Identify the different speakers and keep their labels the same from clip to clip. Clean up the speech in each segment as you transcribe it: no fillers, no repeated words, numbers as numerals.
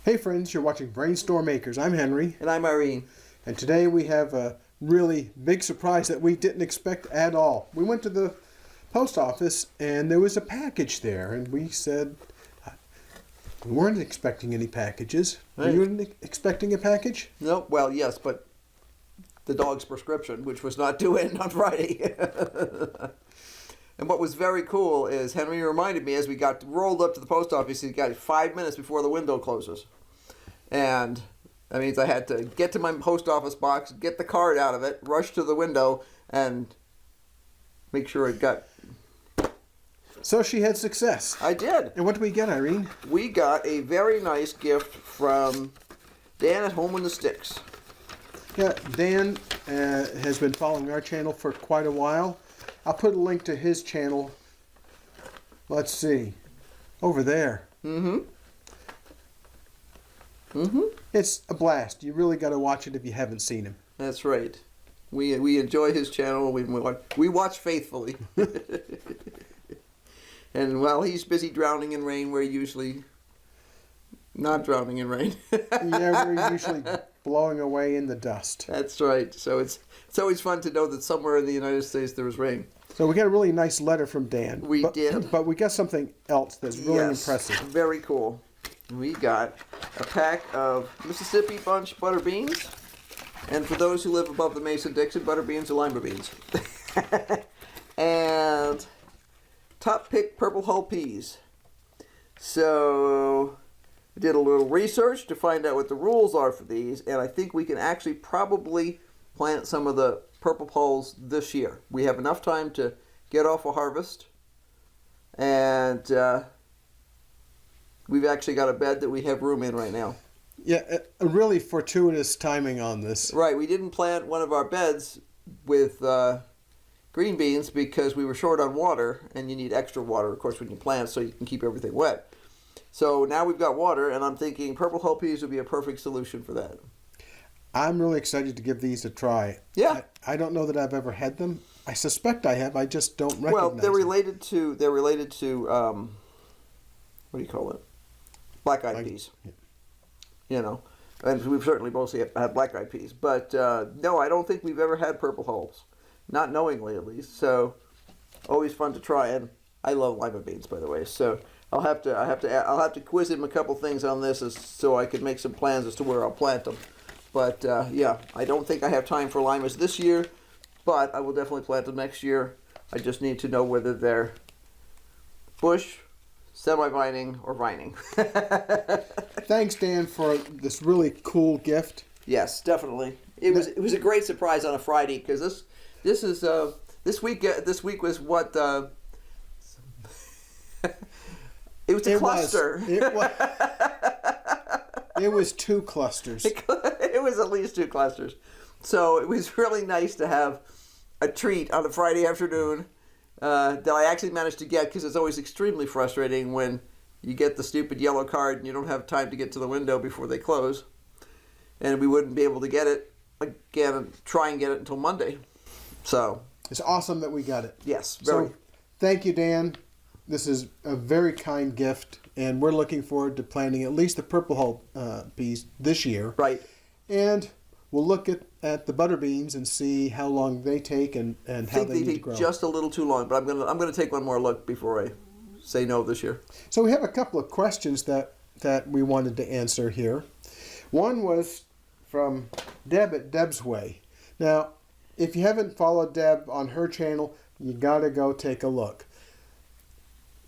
Speaker 1: Hey friends, you're watching BrainStormAcres. I'm Henry.
Speaker 2: And I'm Irene.
Speaker 1: And today we have a really big surprise that we didn't expect at all. We went to the post office and there was a package there, and we said we weren't expecting any packages.
Speaker 2: Right.
Speaker 1: Were you expecting a package?
Speaker 2: No, well, yes, but the dog's prescription, which was not due in on Friday. And what was very cool is Henry reminded me as we got rolled up to the post office, he got 5 minutes before the window closes. And that means I had to get to my post office box, get the card out of it, rush to the window, and make sure it got...
Speaker 1: So she had success.
Speaker 2: I did.
Speaker 1: And what did we get, Irene?
Speaker 2: We got a very nice gift from Dan at Home in the Sticks.
Speaker 1: Yeah, Dan has been following our channel for quite a while. I'll put a link to his channel. Let's see. Over there. It's a blast. You really got to watch it if you haven't seen him.
Speaker 2: That's right. We enjoy his channel. We watch faithfully. And while he's busy drowning in rain, we're usually not drowning in rain.
Speaker 1: Yeah, we're usually blowing away in the dust.
Speaker 2: That's right. So it's always fun to know that somewhere in the United States there was rain.
Speaker 1: So we got a really nice letter from Dan.
Speaker 2: We did.
Speaker 1: But we got something else that's really impressive.
Speaker 2: Very cool. We got a pack of Mississippi Bunch butter beans. And for those who live above the Mason-Dixon, butter beans are lima beans. And top pick purple hull peas. So I did a little research to find out what the rules are for these, and I think we can actually probably plant some of the purple hulls this year. We have enough time to get off a harvest, and we've actually got a bed that we have room in right now.
Speaker 1: Yeah, a really fortuitous timing on this.
Speaker 2: Right, we didn't plant one of our beds with green beans because we were short on water, and you need extra water, of course, when you plant so you can keep everything wet. So now we've got water, and I'm thinking purple hull peas would be a perfect solution for that.
Speaker 1: I'm really excited to give these a try.
Speaker 2: Yeah.
Speaker 1: I don't know that I've ever had them. I suspect I have. I just don't recognize
Speaker 2: Well, they're
Speaker 1: them.
Speaker 2: related to what do you call it? Black-eyed peas.
Speaker 1: Yeah.
Speaker 2: You know, and we've certainly mostly had black-eyed peas. But no, I don't think we've ever had purple hulls, not knowingly at least. So always fun to try, and I love lima beans, by the way. So I'll have to quiz him a couple things on this so I could make some plans as to where I'll plant them. But yeah, I don't think I have time for limas this year, but I will definitely plant them next year. I just need to know whether they're bush, semi-vining, or vining.
Speaker 1: Thanks, Dan, for this really cool gift.
Speaker 2: Yes, definitely. It was a great surprise on a Friday because this week was what it was a cluster.
Speaker 1: It was 2 clusters.
Speaker 2: It was at least 2 clusters. So it was really nice to have a treat on a Friday afternoon that I actually managed to get, because it's always extremely frustrating when you get the stupid yellow card and you don't have time to get to the window before they close. And we wouldn't be able to get it again and try and get it until Monday. So
Speaker 1: It's awesome that we got it.
Speaker 2: yes,
Speaker 1: So thank you, Dan. This is a very kind gift, and we're looking forward to planting at least the purple hull peas this year.
Speaker 2: right.
Speaker 1: And we'll look at the butter beans and see how long they take and
Speaker 2: I
Speaker 1: how
Speaker 2: think
Speaker 1: they
Speaker 2: they
Speaker 1: need to
Speaker 2: take
Speaker 1: grow.
Speaker 2: just a little too long, but I'm gonna take one more look before I say no this year.
Speaker 1: So we have a couple of questions that we wanted to answer here. One was from Deb at Deb's Way. Now, if you haven't followed Deb on her channel, you got to go take a look.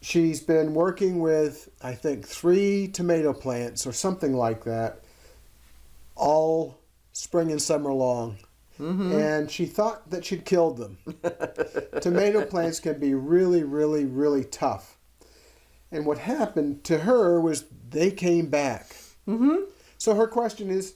Speaker 1: She's been working with, I think, 3 tomato plants or something like that all spring and summer long. And she thought that she'd killed them. Tomato plants can be really, really, really tough. And what happened to her was they came back. So her question is,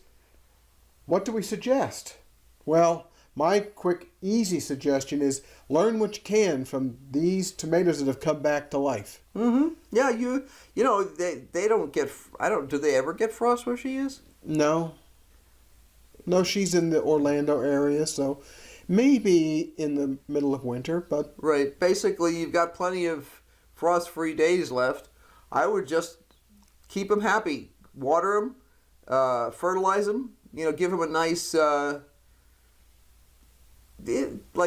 Speaker 1: what do we suggest? Well, my quick, easy suggestion is learn what you can from these tomatoes that have come back to life.
Speaker 2: Yeah, you know they don't get. Do they ever get frost where she is?
Speaker 1: No. No, she's in the Orlando area, so maybe in the middle of winter, but...
Speaker 2: Right. Basically, you've got plenty of frost-free days left. I would just keep them happy. water them, fertilize them. Give them a nice, like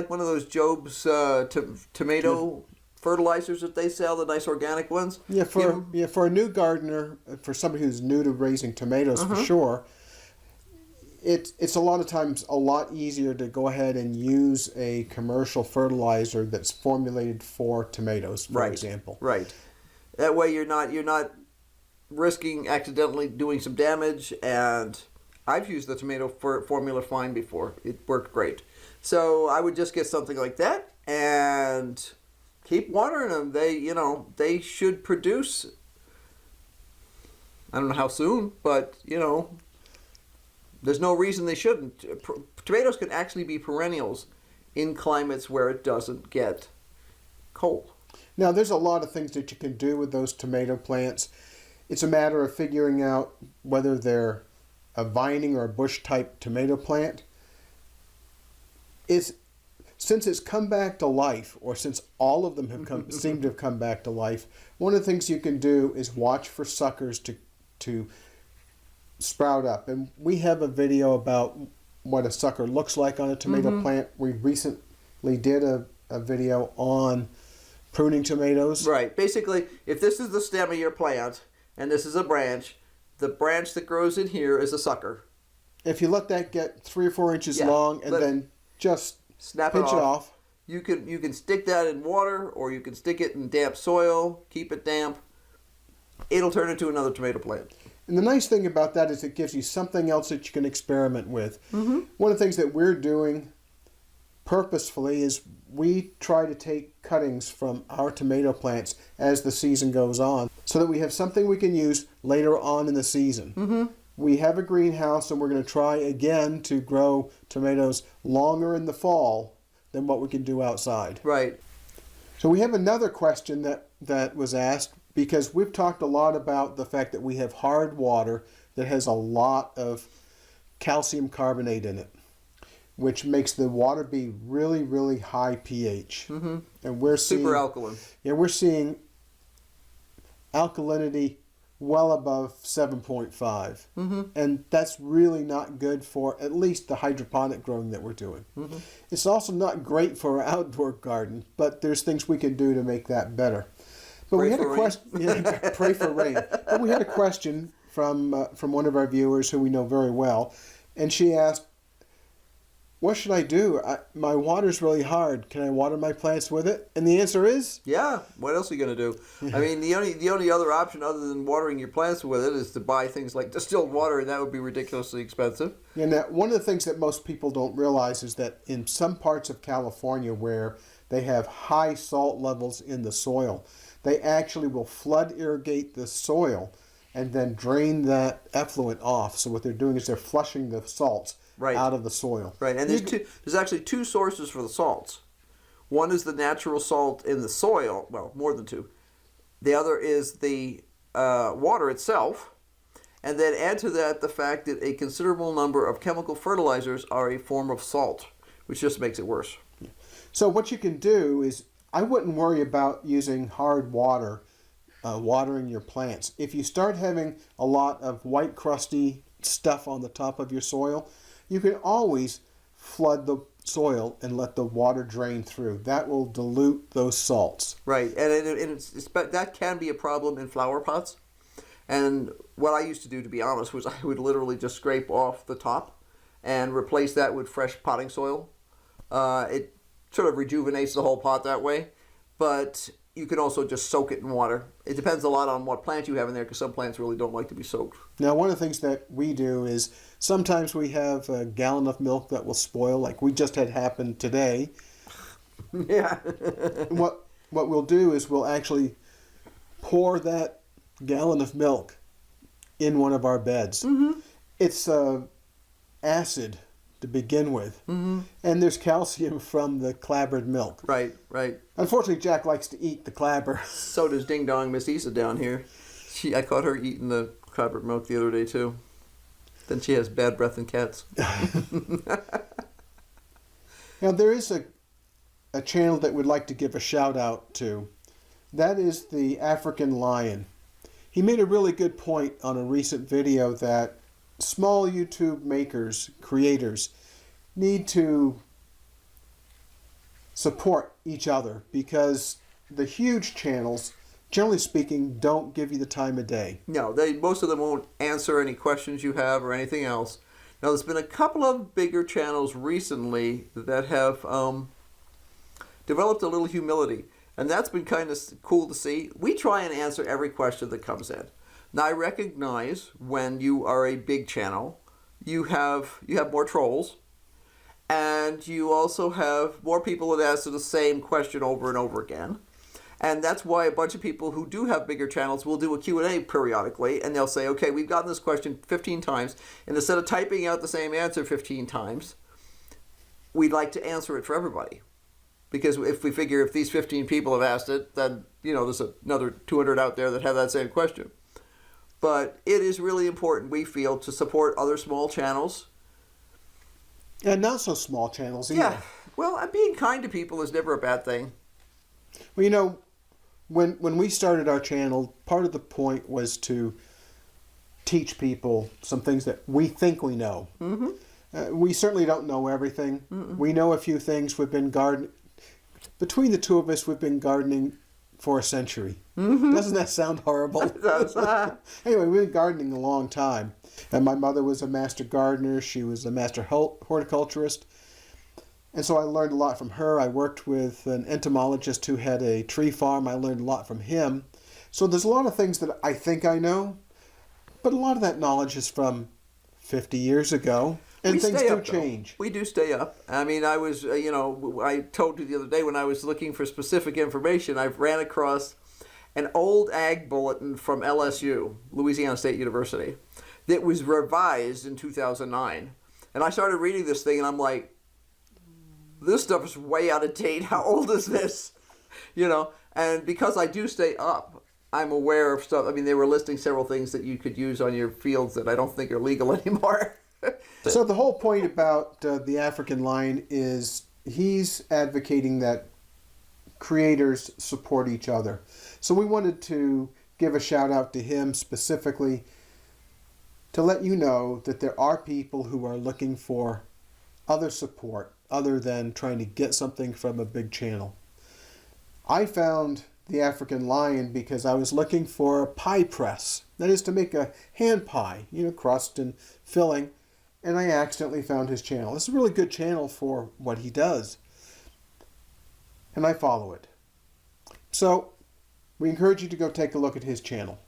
Speaker 2: one of those Job's tomato fertilizers that they sell, the nice organic ones.
Speaker 1: Yeah, for a new gardener, for somebody who's new to raising tomatoes, for sure, it's a lot of times a lot easier to go ahead and use a commercial fertilizer that's formulated for tomatoes, for example.
Speaker 2: Right. That way you're not risking accidentally doing some damage. And I've used the tomato formula fine before. It worked great. So I would just get something like that and keep watering them. They should produce. I don't know how soon, but there's no reason they shouldn't. Tomatoes can actually be perennials in climates where it doesn't get cold.
Speaker 1: Now, there's a lot of things that you can do with those tomato plants. It's a matter of figuring out whether they're a vining or a bush type tomato plant. Since it's come back to life, or since all of them have seem to have come back to life, one of the things you can do is watch for suckers to sprout up. And we have a video about what a sucker looks like on a tomato plant. We recently did a video on pruning tomatoes.
Speaker 2: Right. Basically, if this is the stem of your plant and this is a branch, the branch that grows in here is a sucker.
Speaker 1: If you let that get 3 or 4 inches long and then just pinch it off.
Speaker 2: You can stick that in water, or you can stick it in damp soil, keep it damp. It'll turn into another tomato plant.
Speaker 1: And the nice thing about that is it gives you something else that you can experiment with. One of the things that we're doing purposefully is we try to take cuttings from our tomato plants as the season goes on so that we have something we can use later on in the season. We have a greenhouse, and we're going to try again to grow tomatoes longer in the fall than what we can do outside.
Speaker 2: Right.
Speaker 1: So we have another question that was asked, because we've talked a lot about the fact that we have hard water that has a lot of calcium carbonate in it, which makes the water be really, really high pH. And we're seeing
Speaker 2: super alkaline.
Speaker 1: Yeah, we're seeing alkalinity well above 7.5. And that's really not good for at least the hydroponic growing that we're doing. It's also not great for our outdoor garden, but there's things we can do to make that better. But we had a question. Pray for rain. But we had a question from one of our viewers who we know very well, and she asked, "What should I do? My water's really hard. Can I water my plants with it?" And the answer is,
Speaker 2: yeah. What else are you going to do? I mean, the only other option other than watering your plants with it is to buy things like distilled water, and that would be ridiculously expensive.
Speaker 1: Yeah. Now, one of the things that most people don't realize is that in some parts of California where they have high salt levels in the soil, they actually will flood irrigate the soil and then drain that effluent off. So what they're doing is they're flushing the salts out of the soil.
Speaker 2: Right, and there's actually 2 sources for the salts. One is the natural salt in the soil, well, more than 2. The other is the water itself, and then add to that the fact that a considerable number of chemical fertilizers are a form of salt, which just makes it worse.
Speaker 1: So what you can do is, I wouldn't worry about using hard water watering your plants. If you start having a lot of white crusty stuff on the top of your soil, you can always flood the soil and let the water drain through. That will dilute those salts.
Speaker 2: Right, and that can be a problem in flower pots. And what I used to do, to be honest, was I would literally just scrape off the top and replace that with fresh potting soil. It sort of rejuvenates the whole pot that way, but you can also just soak it in water. It depends a lot on what plant you have in there, because some plants really don't like to be soaked.
Speaker 1: Now, one of the things that we do is sometimes we have a gallon of milk that will spoil, like we just had happen today.
Speaker 2: Yeah.
Speaker 1: What we'll do is we'll actually pour that gallon of milk in one of our beds. It's acid to begin with, and there's calcium from the clabbered milk.
Speaker 2: Right.
Speaker 1: Unfortunately, Jack likes to eat the clabber.
Speaker 2: So does Ding Dong Miss Isa down here. I caught her eating the clabbered milk the other day too. Then she has bad breath and cats.
Speaker 1: Now, there is a channel that we'd like to give a shout out to. That is the African lion. He made a really good point on a recent video that small YouTube makers, creators, need to support each other because the huge channels, generally speaking, don't give you the time of day.
Speaker 2: No, most of them won't answer any questions you have or anything else. Now, there's been a couple of bigger channels recently that have developed a little humility, and that's been kind of cool to see. We try and answer every question that comes in. Now, I recognize when you are a big channel, you have more trolls, and you also have more people that answer the same question over and over again. And that's why a bunch of people who do have bigger channels will do a Q&A periodically, and they'll say, okay, we've gotten this question 15 times, and instead of typing out the same answer 15 times, we'd like to answer it for everybody. Because if we figure if these 15 people have asked it, then, there's another 200 out there that have that same question. But it is really important, we feel, to support other small channels.
Speaker 1: And not so small channels either.
Speaker 2: Yeah, well, being kind to people is never a bad thing.
Speaker 1: Well, when we started our channel, part of the point was to teach people some things that we think we know. Mm-hmm. We certainly don't know everything. Mm-mm. We know a few things. We've been between the two of us, we've been gardening for a century. Mm-hmm. Doesn't that sound horrible?
Speaker 2: It does.
Speaker 1: Anyway, we've been gardening a long time. And my mother was a master gardener. She was a master horticulturist. And so I learned a lot from her. I worked with an entomologist who had a tree farm. I learned a lot from him. So there's a lot of things that I think I know, but a lot of that knowledge is from 50 years ago. And things do change.
Speaker 2: We do stay up. I mean, I was, I told you the other day when I was looking for specific information, I ran across an old ag bulletin from LSU, Louisiana State University, that was revised in 2009. And I started reading this thing, and I'm like, this stuff is way out of date. How old is this? And because I do stay up, I'm aware of stuff. I mean, they were listing several things that you could use on your fields that I don't think are legal anymore.
Speaker 1: So the whole point about the African lion is he's advocating that creators support each other. So we wanted to give a shout out to him specifically to let you know that there are people who are looking for other support other than trying to get something from a big channel. I found the African lion because I was looking for a pie press. That is to make a hand pie, crust and filling. And I accidentally found his channel. It's a really good channel for what he does. And I follow it. So we encourage you to go take a look at his channel.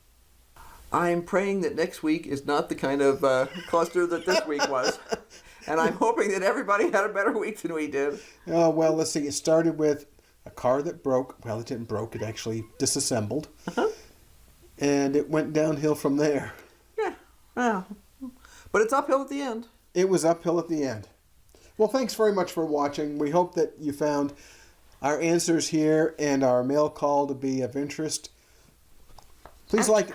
Speaker 2: I'm praying that next week is not the kind of cluster that this week was. And I'm hoping that everybody had a better week than we did.
Speaker 1: Well, let's see. It started with a car that broke. Well, it didn't broke. It actually disassembled. Uh-huh. And it went downhill from there.
Speaker 2: Yeah. Well, but it's uphill at the end.
Speaker 1: It was uphill at the end. Well, thanks very much for watching. We hope that you found our answers here and our mail call to be of interest. Please like...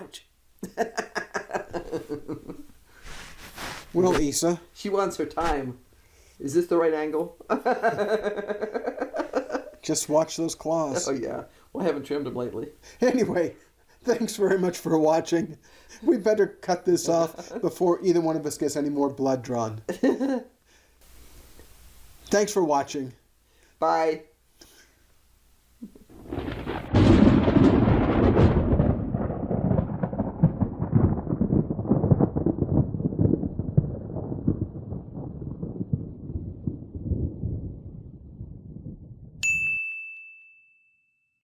Speaker 1: Well, Isa.
Speaker 2: She wants her time. Is this the right angle?
Speaker 1: Just watch those claws.
Speaker 2: Oh, yeah. Well, I haven't trimmed them lately.
Speaker 1: Anyway, thanks very much for watching. We better cut this off before either one of us gets any more blood drawn. Thanks for watching.
Speaker 2: Bye.